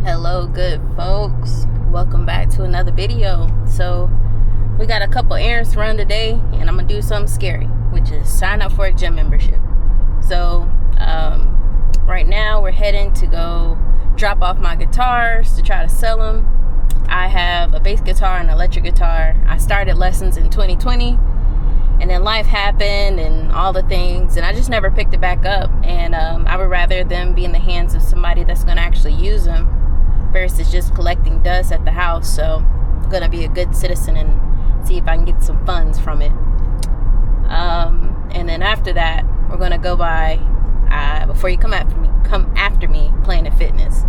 Hello, good folks. Welcome back to another video. So we got a couple errands to run today, and I'm gonna do something scary, which is sign up for a gym membership. So right now we're heading to go drop off my guitars to try to sell them. I have a bass guitar and an electric guitar. I started lessons in 2020, and then life happened and all the things, and I just never picked it back up. And I would rather them be in the hands of somebody that's gonna actually use them versus just collecting dust at the house. So I'm gonna be a good citizen and see if I can get some funds from it. And then after that, we're gonna go by before you come after me, Planet Fitness.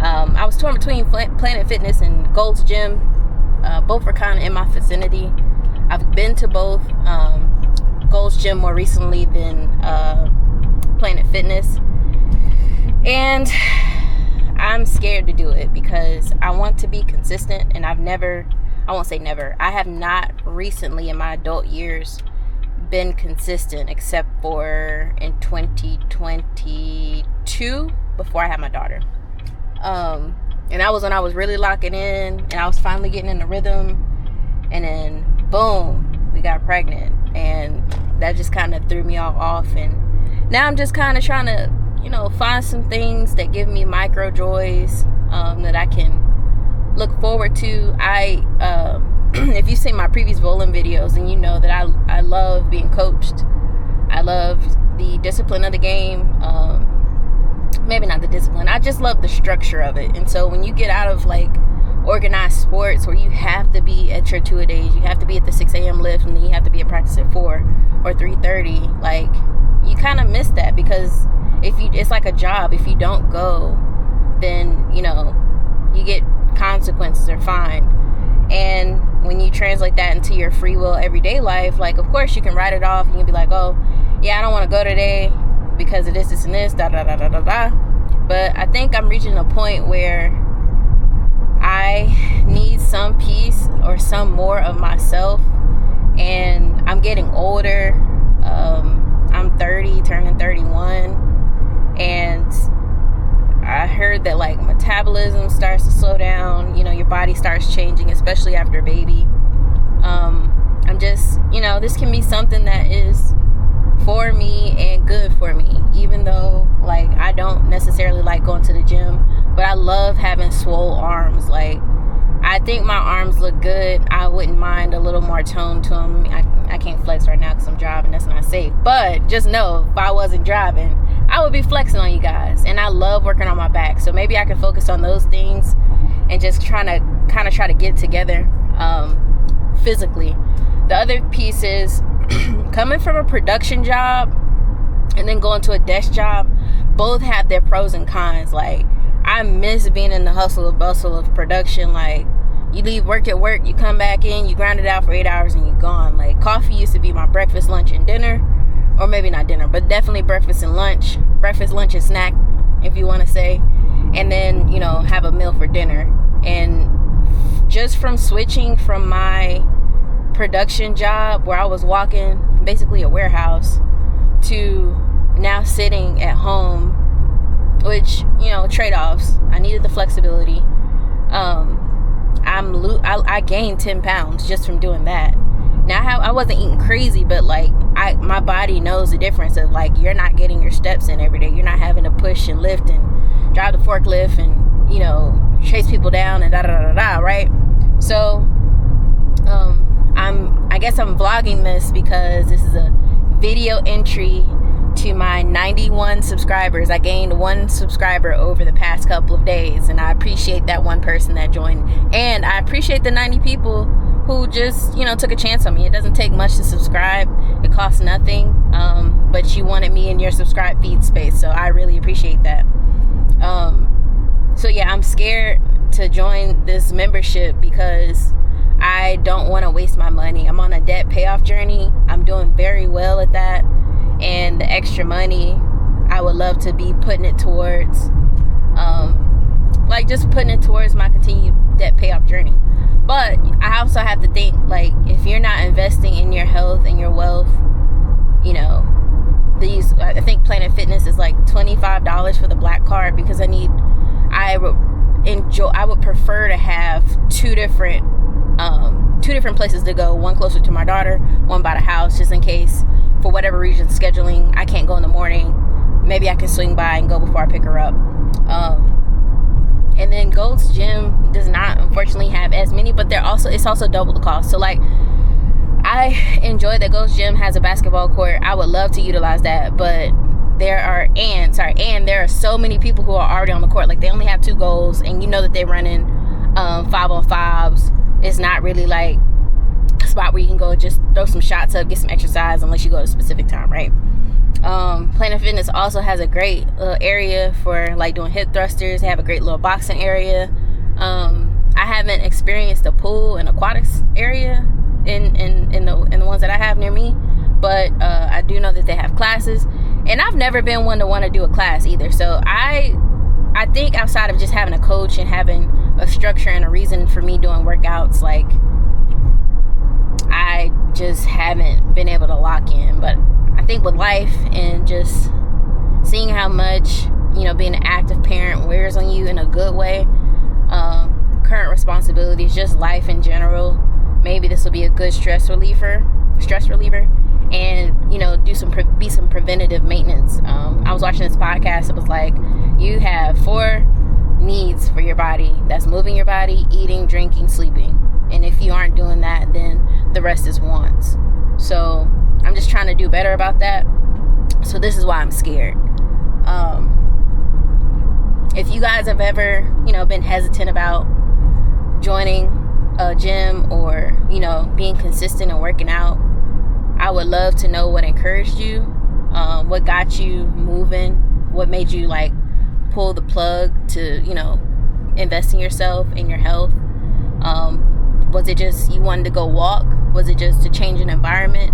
I was torn between Planet Fitness and Gold's Gym. Both are kind of in my vicinity. I've been to both. Gold's Gym more recently than Planet Fitness, and I'm scared to do it because I want to be consistent, and I have not recently in my adult years been consistent except for in 2022 before I had my daughter. And that was when I was really locking in and I was finally getting in the rhythm, and then boom, we got pregnant, and that just kind of threw me all off. And now I'm just kind of trying to find some things that give me micro joys that I can look forward to. If you've seen my previous bowling videos, then you know that I love being coached. I love the discipline of the game. Maybe not the discipline. I just love the structure of it. And so when you get out of like organized sports where you have to be at your two-a-days, you have to be at the 6 a.m. lift, and then you have to be at practice at 4 or 3:30, like you kind of miss that, because it's like a job. If you don't go, then you get consequences or fined. And when you translate that into your free will everyday life, like of course you can write it off and you'll be like, oh yeah, I don't want to go today because of this and this, da da da da da da. But I think I'm reaching a point where I need some peace or some more of myself, and I'm getting older. I'm 30, turning 31, and I heard that like metabolism starts to slow down. Your body starts changing, especially after a baby. I'm just, this can be something that is for me and good for me, even though like I don't necessarily like going to the gym, but I love having swole arms. Like I think my arms look good. I wouldn't mind a little more tone to them. I can't flex right now because I'm driving. That's not safe. But just know, if I wasn't driving, I would be flexing on you guys. And I love working on my back. So maybe I can focus on those things and just try to get it together physically. The other piece is coming from a production job and then going to a desk job. Both have their pros and cons. Like I miss being in the hustle and bustle of production. Like you leave work at work, you come back in, you grind it out for 8 hours, and you're gone. Like coffee used to be my breakfast, lunch, and dinner. Or maybe not dinner, but definitely breakfast, lunch, and snack, if you want to say. And then, have a meal for dinner. And just from switching from my production job where I was walking basically a warehouse to now sitting at home, which, trade-offs. I needed the flexibility. I gained 10 pounds just from doing that. Now I wasn't eating crazy, but like my body knows the difference of like you're not getting your steps in every day. You're not having to push and lift and drive the forklift and chase people down and da da da da, right? So I guess I'm vlogging this because this is a video entry to my 91 subscribers. I gained 1 subscriber over the past couple of days, and I appreciate that one person that joined, and I appreciate the 90 people who just took a chance on me. It doesn't take much to subscribe. It costs nothing, but you wanted me in your subscribe feed space, so I really appreciate that. So yeah, I'm scared to join this membership because I don't want to waste my money. I'm on a debt payoff journey. I'm doing very well at that, and the extra money I would love to be putting it towards my continued debt payoff journey. But I also have to think, like, if you're not investing in your health and your wealth, I think Planet Fitness is like $25 for the black card, because I I would prefer to have two different places to go, one closer to my daughter, one by the house, just in case for whatever reason scheduling I can't go in the morning. Maybe I can swing by and go before I pick her up. And then Gold's Gym does not unfortunately have as many, but it's also double the cost. So like, I enjoy that Gold's Gym has a basketball court. I would love to utilize that, but there are so many people who are already on the court. Like, they only have 2 goals, and you know that they're running 5-on-5s. It's not really like a spot where you can go just throw some shots up, get some exercise, unless you go at a specific time, right? Planet Fitness also has a great area for like doing hip thrusters. They have a great little boxing area. I haven't experienced the pool and aquatics area in the ones that I have near me, but I do know that they have classes, and I've never been one to want to do a class either. So I think outside of just having a coach and having a structure and a reason for me doing workouts, like, I just haven't been able to lock in. But I think with life and just seeing how much, you know, being an active parent wears on you in a good way, current responsibilities, just life in general, maybe this will be a good stress reliever, and, you know, be some preventative maintenance. I was watching this podcast. It was like, you have 4 needs for your body. That's moving your body, eating, drinking, sleeping. And if you aren't doing that, then the rest is wants. So I'm just trying to do better about that. So this is why I'm scared. If you guys have ever, you know, been hesitant about joining a gym or, you know, being consistent and working out, I would love to know what encouraged you, what got you moving, what made you like pull the plug to, you know, invest in yourself and your health. Was it just you wanted to go walk? Was it just to change an environment?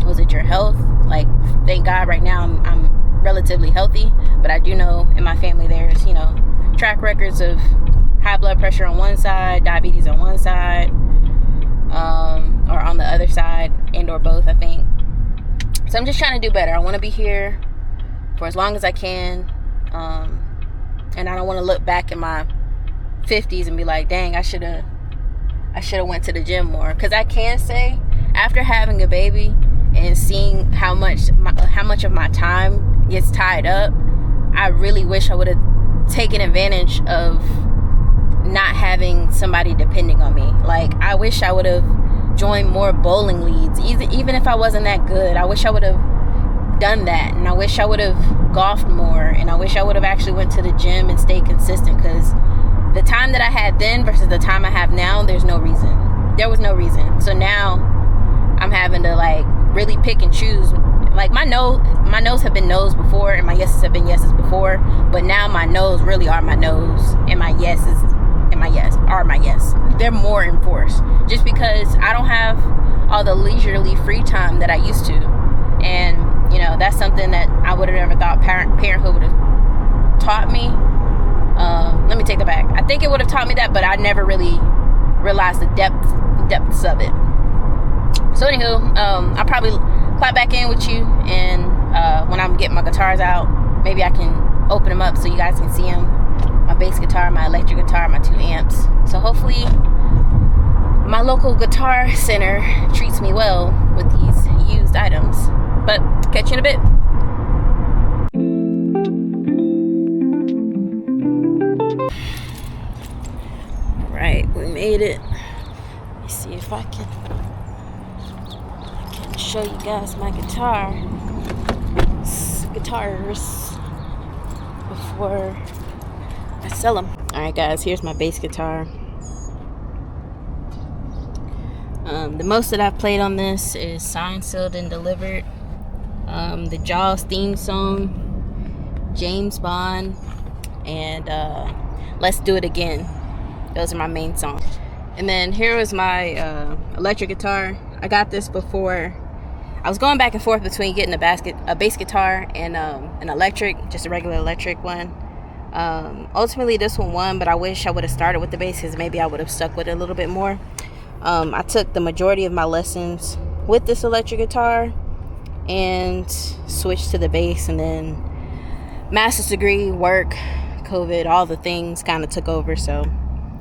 Was it your health? Like, thank God right now I'm relatively healthy, but I do know in my family there's, you know, track records of high blood pressure on one side, diabetes on one side, or on the other side, and or both, I think. So I'm just trying to do better. I want to be here for as long as I can, and I don't want to look back in my 50s and be like, dang, I should have went to the gym more. Because I can say, after having a baby and seeing how much of my time gets tied up, I really wish I would have taken advantage of not having somebody depending on me. Like, I wish I would have joined more bowling leagues, even if I wasn't that good. I wish I would have done that, and I wish I would have golfed more, and I wish I would have actually went to the gym and stayed consistent, because the time that I had then versus the time I have now, there was no reason. So now I'm having to like really pick and choose. Like, my no's have been no's before, and my yeses have been yeses before, but now my no's really are my no's, and my yeses and my yes are my yes. They're more enforced, just because I don't have all the leisurely free time that I used to. And, you know, that's something that I would have never thought parenthood would have taught me. Let me take that back. I think it would have taught me that, but I never really realized the depths of it. So anywho, I'll probably clap back in with you, and when I'm getting my guitars out, maybe I can open them up so you guys can see them. My bass guitar, my electric guitar, my 2 amps. So hopefully my local guitar center treats me well with these used items. But catch you in a bit. Alright, we made it. Let me see if I can show you guys my guitars before I sell them. Alright guys, here's my bass guitar. The most that I've played on this is Signed, Sealed, and Delivered, the Jaws theme song, James Bond, and Let's Do It Again. Those are my main songs. And then here was my electric guitar. I got this before. I was going back and forth between getting a bass guitar and an electric, just a regular electric one. Ultimately this one won, but I wish I would have started with the bass, because maybe I would have stuck with it a little bit more. I took the majority of my lessons with this electric guitar and switched to the bass, and then master's degree, work, COVID, all the things kind of took over, so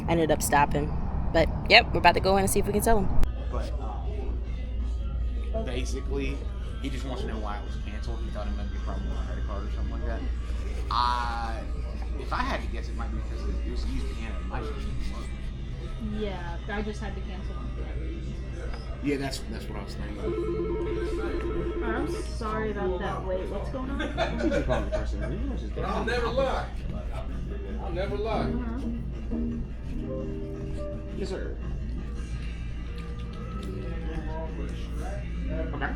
I ended up stopping. But yep, we're about to go in and see if we can sell them. But basically, he just wants to know why it was canceled. He thought it might be a problem with a credit card or something like that. If I had to guess, it might be because it was used piano. It might just be work. Yeah, I just had to cancel one for that reason. Yeah, that's what I was thinking. I'm sorry about that. Wait, what's going on? I'll never lie. I'll never lie. Yes, sir. Okay.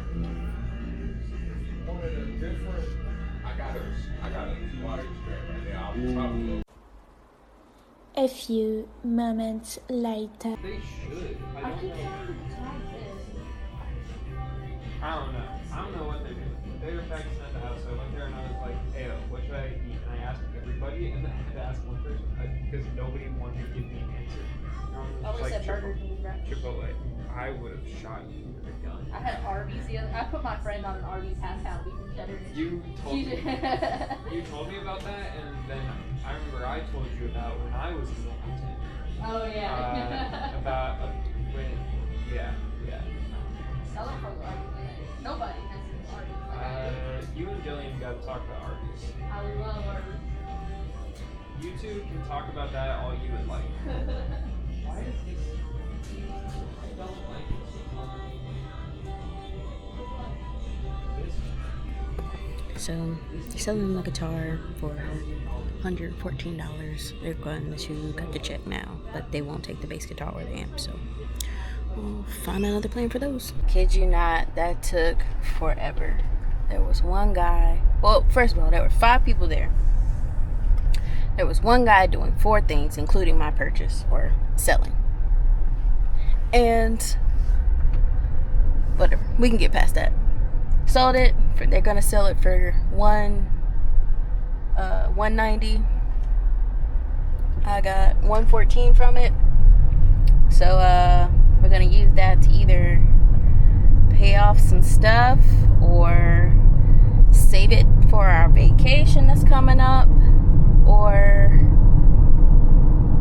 I got a water strap right now. I'll probably A few moments later. They should. I keep trying to tag this. I don't know. I don't know what they're doing. They were practicing at the house, so I went there and I was like, hey, what should I eat? And I asked everybody, and then I had to ask one person because nobody wanted to give me an answer. I would have said Burger King, right? Chipotle. I would have shot you with a gun. I had Arby's the other. I put my friend on an Arby's half-pound beef and cheddar. You told me. Yeah. You told me about that, and then I remember I told you about when I was in Wilmington. Oh yeah. About when, yeah. Sell it for Arby's. Nobody has Arby's. You and Jillian got to talk about Arby's. I love Arby's. You two can talk about that all you would like. Why is this? I don't like it. So they're selling the guitar for $114. They're going to cut the check now, but they won't take the bass guitar or the amp, so we'll find another plan for those. Kid you not, that took forever. There was one guy, well, first of all, there were 5 people there. There was one guy doing 4 things, including my purchase or selling. And whatever, we can get past that. Sold it. They're gonna sell it for $190. I got $114 from it. So we're gonna use that to either pay off some stuff or save it for our vacation that's coming up. Or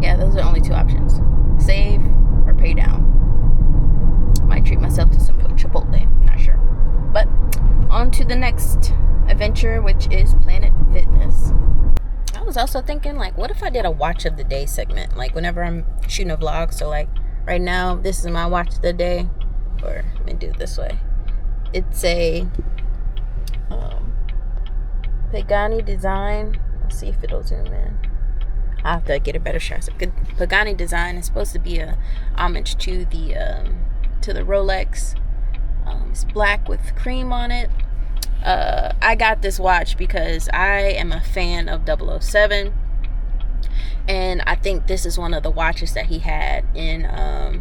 yeah, those are only 2 options: save or pay down. Might treat myself to some Chipotle, not sure. But on to the next adventure, which is Planet Fitness. I was also thinking, like, what if I did a watch of the day segment? Like, whenever I'm shooting a vlog, so like right now, this is my watch of the day. Or let me do it this way. It's a Pagani design. Let's see if it'll zoom in. I have to get a better shot. So Pagani design is supposed to be a homage to the Rolex. It's black with cream on it. I got this watch because I am a fan of 007, and I think this is one of the watches that he had in the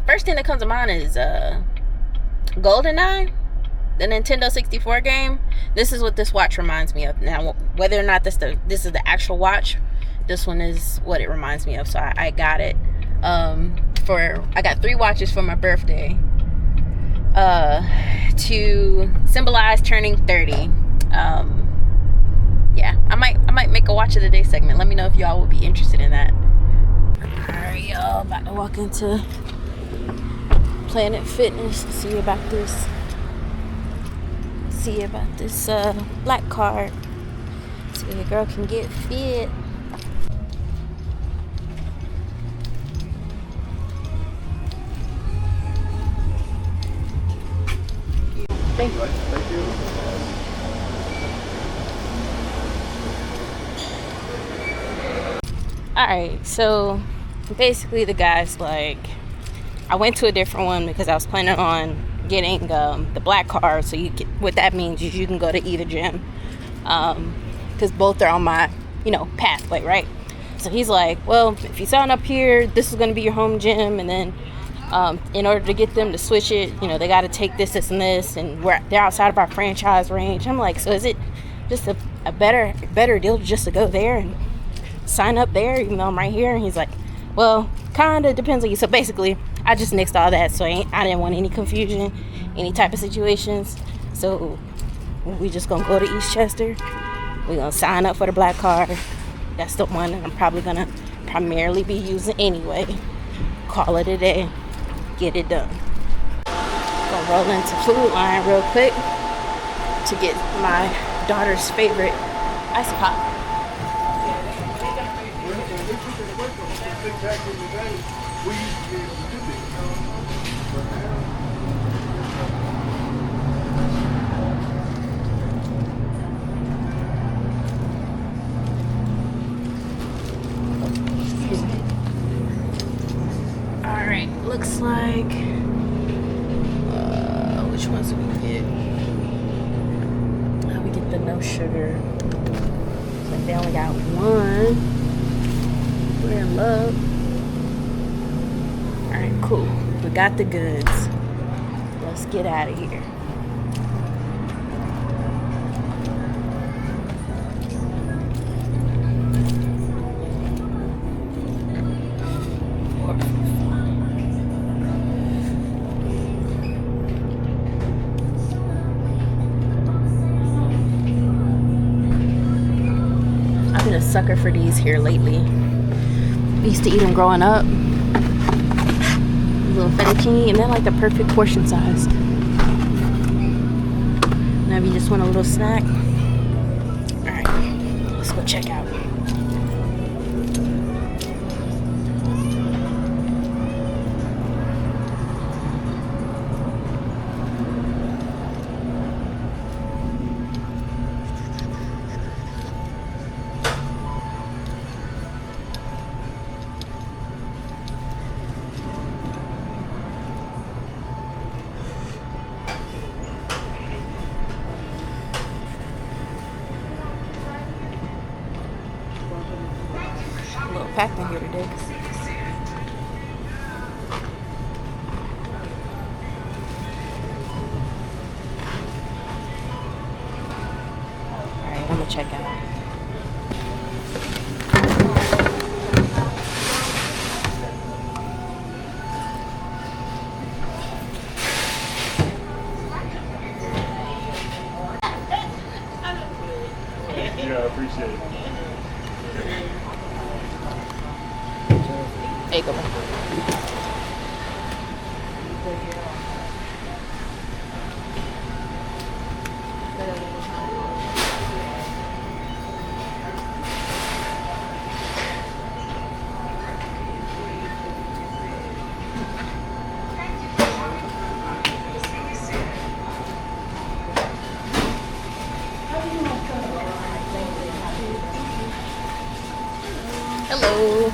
first thing that comes to mind is GoldenEye, the Nintendo 64 game. This is what this watch reminds me of. Now, whether or not this is the actual watch, this one is what it reminds me of. So I got it. I got 3 watches for my birthday to symbolize turning 30. Yeah, I might make a watch of the day segment. Let me know if y'all would be interested in that. Alright, y'all, about to walk into Planet Fitness to see about this black card, so your girl can get fit. Thank you. Alright, so basically the guy's like, I went to a different one because I was planning on getting the black card, so what that means is you can go to either gym, because both are on my pathway, right? So he's like, well, if you sign up here, this is going to be your home gym, and then in order to get them to switch it, they got to take this and this, and they're outside of our franchise range. I'm like, so is it just a better deal just to go there and sign up there even though I'm right here? And he's like, well, kind of depends on you. So basically, I just nixed all that, so I didn't want any confusion, any type of situations. So We just gonna go to Eastchester. We're gonna sign up for the black card. That's the one that I'm probably gonna primarily be using anyway. Call it a day. Get it done. Gonna roll into Food Line real quick to get my daughter's favorite ice pop. Alright, looks like which ones do we get? We get the no sugar. Looks like they only got one. We're in love. Alright, cool. We got the goods. Let's get out of here. I've been a sucker for these here lately. I used to eat them growing up. A little fettuccine, and they're like the perfect portion size. Now if you just want a little snack. Alright, let's go check out. A little packed in here today. Alright, I'm gonna check out. Yeah, I appreciate it. There you go. Hello.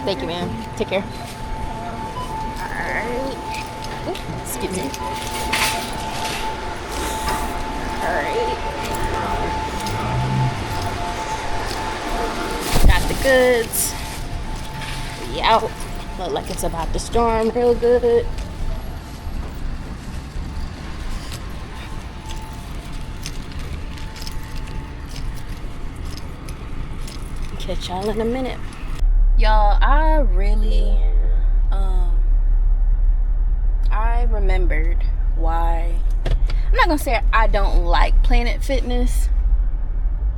Thank you, man. Take care. Alright. Excuse me. Alright. Got the goods. We out. Look like it's about to storm real good. Catch y'all in a minute. Y'all, I really I remembered why. I'm not gonna say I don't like Planet Fitness,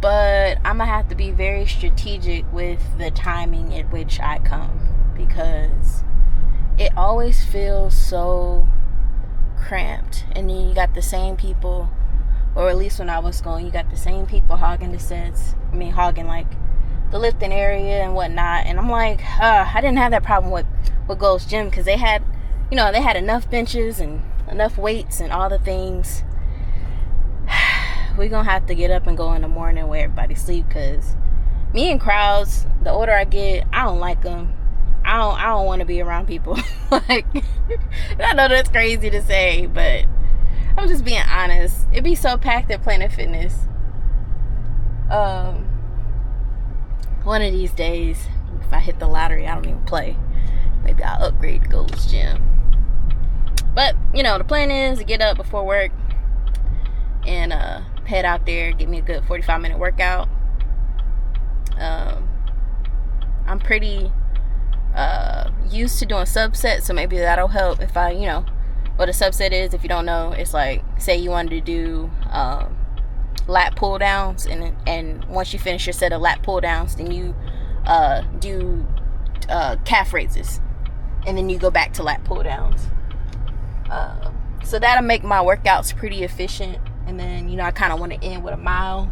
but I'm gonna have to be very strategic with the timing at which I come, because it always feels so cramped, and then you got the same people, or at least when I was going, you got the same people hogging the sets. I mean, hogging like the lifting area and whatnot. And I'm like, I didn't have that problem with Gold's Gym, because they had, you know, they had enough benches and enough weights and all the things. We're gonna have to get up and go in the morning where everybody sleep, because me and crowds, the older I get, I don't like them. I don't want to be around people. Like, I know that's crazy to say, but I'm just being honest. It'd be so packed at Planet Fitness. One of these days, if I hit the lottery, I don't even play. Maybe I'll upgrade to Gold's Gym. But, you know, the plan is to get up before work and head out there, get me a good 45-minute workout. I'm pretty used to doing subsets, so maybe that'll help if I, you know, what a subset is. If you don't know, it's like, say you wanted to do lat pull downs, and once you finish your set of lat pull downs, then you do calf raises, and then you go back to lat pull downs. So that'll make my workouts pretty efficient. And then, you know, I kind of want to end with a mile,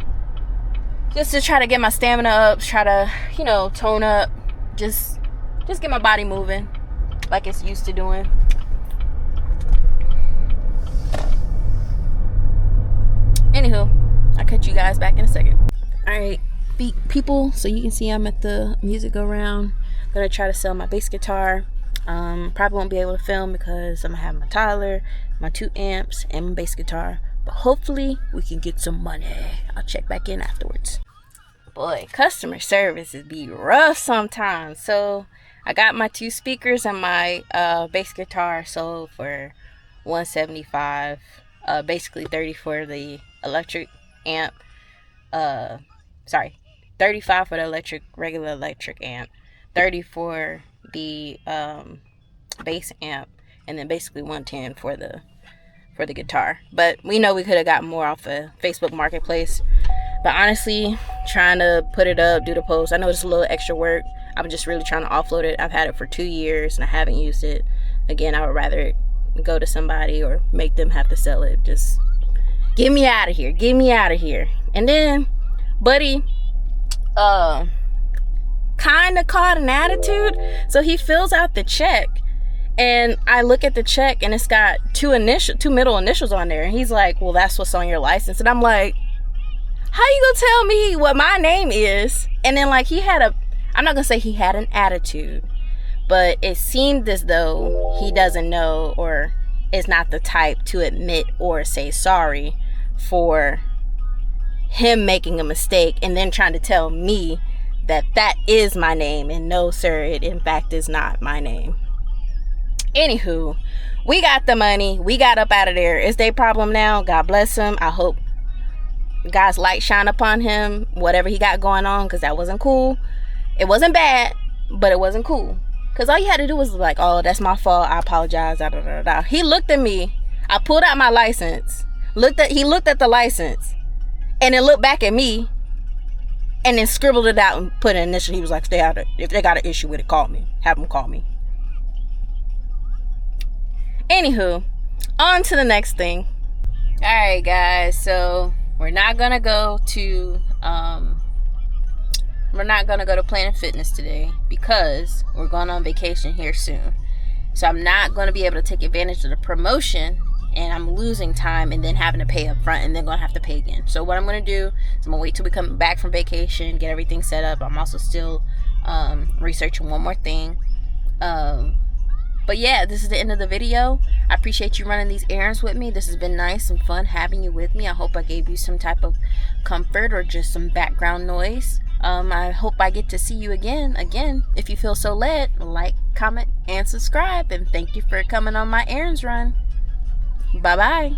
just to try to get my stamina up, try to, you know, tone up, just get my body moving like it's used to doing. Anywho, I'll catch you guys back in a second. Alright, people, so you can see I'm at the music go round. I'm gonna try to sell my bass guitar. Probably won't be able to film because I'm gonna have my Tyler, my 2 amps, and my bass guitar. But hopefully we can get some money. I'll check back in afterwards. Boy, customer service is be rough sometimes. So I got my 2 speakers and my bass guitar sold for $175. Basically 30 for the electric amp. Sorry, 35 for the regular electric amp, 30 for the bass amp, and then basically 110 for the guitar. But we know we could have gotten more off of Facebook Marketplace. But honestly, trying to put it up, do the post, I know it's a little extra work. I'm just really trying to offload it. I've had it for 2 years and I haven't used it. Again, I would rather go to somebody or make them have to sell it. Just get me out of here. Get me out of here. And then, buddy, kind of caught an attitude. So he fills out the check. And I look at the check and it's got 2 middle initials on there. And he's like, well, that's what's on your license. And I'm like, how you gonna tell me what my name is? And then, like, I'm not gonna say he had an attitude, but it seemed as though he doesn't know or is not the type to admit or say sorry for him making a mistake and then trying to tell me that is my name. And no, sir, it in fact is not my name. Anywho, we got the money. We got up out of there. It's their problem now. God bless him. I hope God's light shine upon him, whatever he got going on, because that wasn't cool. It wasn't bad, but it wasn't cool. Because all you had to do was like, oh, that's my fault. I apologize. Da, da, da, da. He looked at me. I pulled out my license. He looked at the license and then looked back at me and then scribbled it out and put an initial. He was like, stay out of it. If they got an issue with it, call me. Have them call me. Anywho, on to the next thing. Alright, guys, so we're not gonna go to Planet Fitness today because we're going on vacation here soon. So I'm not going to be able to take advantage of the promotion, and I'm losing time and then having to pay up front and then going to have to pay again. So what I'm going to do is I'm going to wait till we come back from vacation, get everything set up. I'm also still researching one more thing. But yeah, this is the end of the video. I appreciate you running these errands with me. This has been nice and fun having you with me. I hope I gave you some type of comfort or just some background noise. I hope I get to see you again. If you feel so led, like, comment, and subscribe. And thank you for coming on my errands run. Bye-bye.